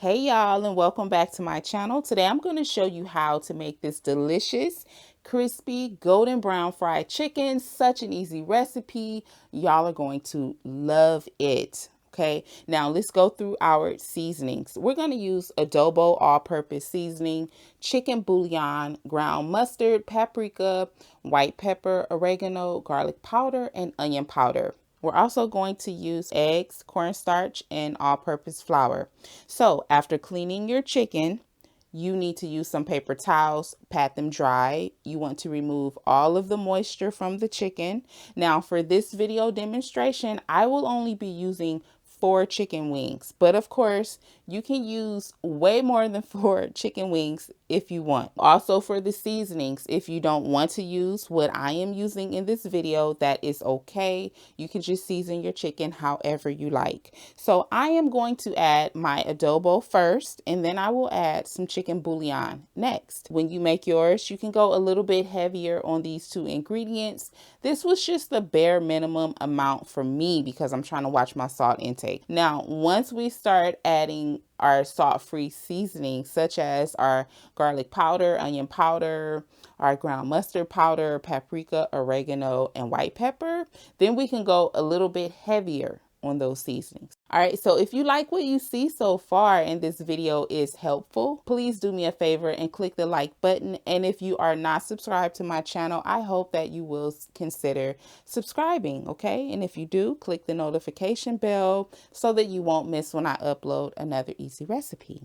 Hey y'all, and welcome back to my channel. Today I'm going to show you how to make this delicious crispy golden brown fried chicken. Such an easy recipe. Y'all are going to love it. Okay, now let's go through our seasonings. We're going to use adobo all-purpose seasoning, chicken bouillon, ground mustard, paprika, white pepper, oregano, garlic powder, and onion powder. We're also going to use eggs, cornstarch, and all-purpose flour. So after cleaning your chicken, you need to use some paper towels, pat them dry. You want to remove all of the moisture from the chicken. Now for this video demonstration, I will only be using 4 chicken wings, but of course you can use way more than 4 chicken wings if you want. Also for the seasonings, if you don't want to use what I am using in this video, that is okay. You can just season your chicken however you like. So I am going to add my adobo first, and then I will add some chicken bouillon next. When you make yours, you can go a little bit heavier on these 2 ingredients. This was just the bare minimum amount for me because I'm trying to watch my salt intake. Now, once we start adding our salt-free seasonings, such as our garlic powder, onion powder, our ground mustard powder, paprika, oregano, and white pepper, then we can go a little bit heavier on those seasonings. All right, so if you like what you see so far and this video is helpful, please do me a favor and click the like button. And if you are not subscribed to my channel, I hope that you will consider subscribing, okay? And if you do, click the notification bell so that you won't miss when I upload another easy recipe.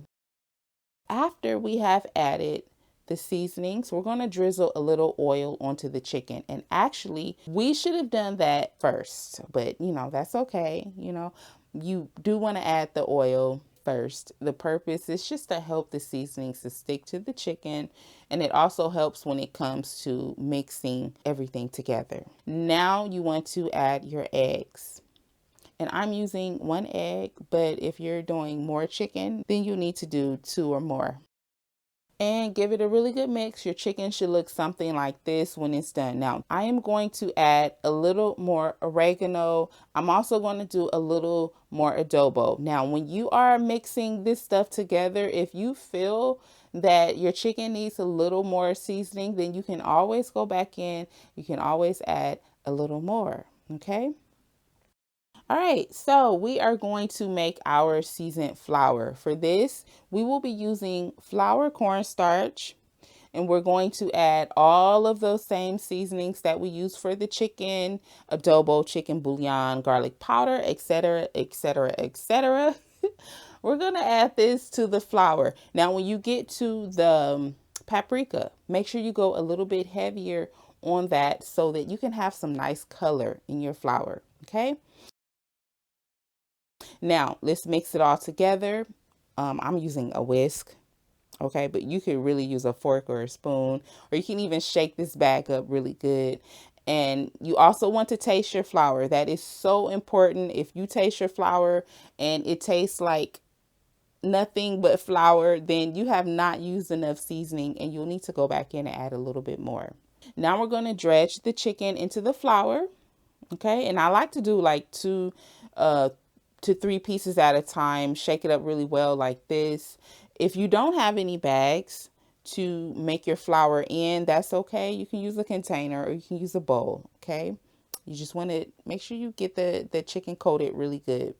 After we have added the seasonings, we're going to drizzle a little oil onto the chicken. And actually, we should have done that first, but that's okay. You do want to add the oil first. The purpose is just to help the seasonings to stick to the chicken, and it also helps when it comes to mixing everything together. Now you want to add your eggs. And I'm using 1 egg, but if you're doing more chicken, then you need to do 2 or more. And give it a really good mix. Your chicken should look something like this when it's done. Now, I am going to add a little more oregano. I'm also going to do a little more adobo. Now, when you are mixing this stuff together, if you feel that your chicken needs a little more seasoning, then you can always go back in. You can always add a little more, okay? All right, so we are going to make our seasoned flour. For this, we will be using flour, cornstarch, and we're going to add all of those same seasonings that we use for the chicken, adobo, chicken bouillon, garlic powder, etc., etc., etc. We're going to add this to the flour. Now, when you get to the paprika, make sure you go a little bit heavier on that so that you can have some nice color in your flour, okay? Now, let's mix it all together. I'm using a whisk, okay? But you could really use a fork or a spoon, or you can even shake this bag up really good. And you also want to taste your flour. That is so important. If you taste your flour and it tastes like nothing but flour, then you have not used enough seasoning and you'll need to go back in and add a little bit more. Now we're going to dredge the chicken into the flour, okay? And I like to do like 2 to 3 pieces at a time. Shake it up really well like this. If you don't have any bags to make your flour in, that's okay. You can use a container or you can use a bowl, okay? You just want to make sure you get the chicken coated really good.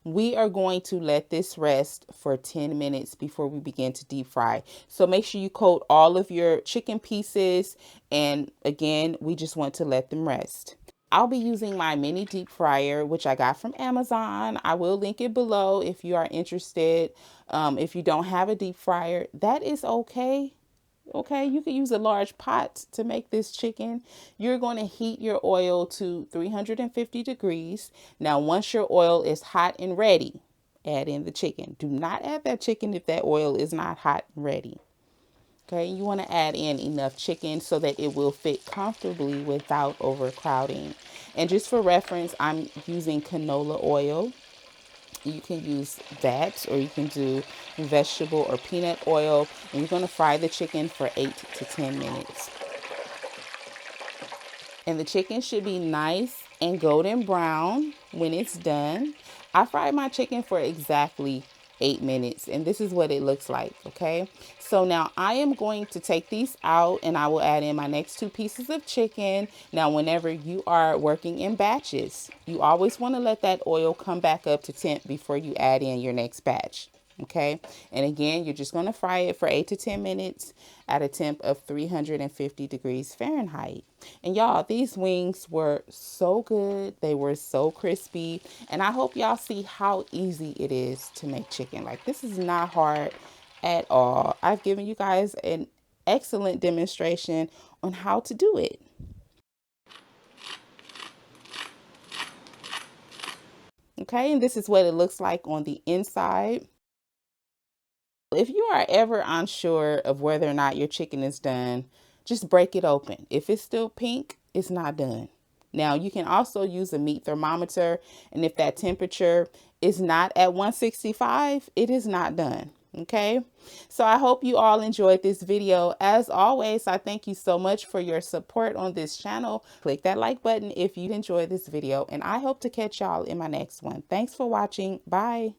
We are going to let this rest for 10 minutes before we begin to deep fry. So make sure you coat all of your chicken pieces. And again, we just want to let them rest. I'll be using my mini deep fryer, which I got from Amazon. I will link it below if you are interested. If you don't have a deep fryer, that is okay. Okay, you can use a large pot to make this chicken. You're going to heat your oil to 350 degrees. Now, once your oil is hot and ready, add in the chicken. Do not add that chicken if that oil is not hot and ready. Okay, you want to add in enough chicken so that it will fit comfortably without overcrowding. And just for reference, I'm using canola oil. You can use that, or you can do vegetable or peanut oil. And you're going to fry the chicken for 8 to 10 minutes. And the chicken should be nice and golden brown when it's done. I fried my chicken for exactly 8 minutes, and this is what it looks like. Okay, so now I am going to take these out and I will add in my next 2 pieces of chicken. Now whenever you are working in batches, you always want to let that oil come back up to temp before you add in your next batch. Okay, and again, you're just going to fry it for 8 to 10 minutes at a temp of 350 degrees Fahrenheit. And y'all, these wings were so good. They were so crispy. And I hope y'all see how easy it is to make chicken. Like, this is not hard at all. I've given you guys an excellent demonstration on how to do it. Okay, and this is what it looks like on the inside. If you are ever unsure of whether or not your chicken is done, just break it open. If it's still pink, it's not done. Now, you can also use a meat thermometer, and if that temperature is not at 165, it is not done. Okay, so I hope you all enjoyed this video. As always, I thank you so much for your support on this channel. Click that like button if you enjoyed this video, and I hope to catch y'all in my next one. Thanks for watching. Bye.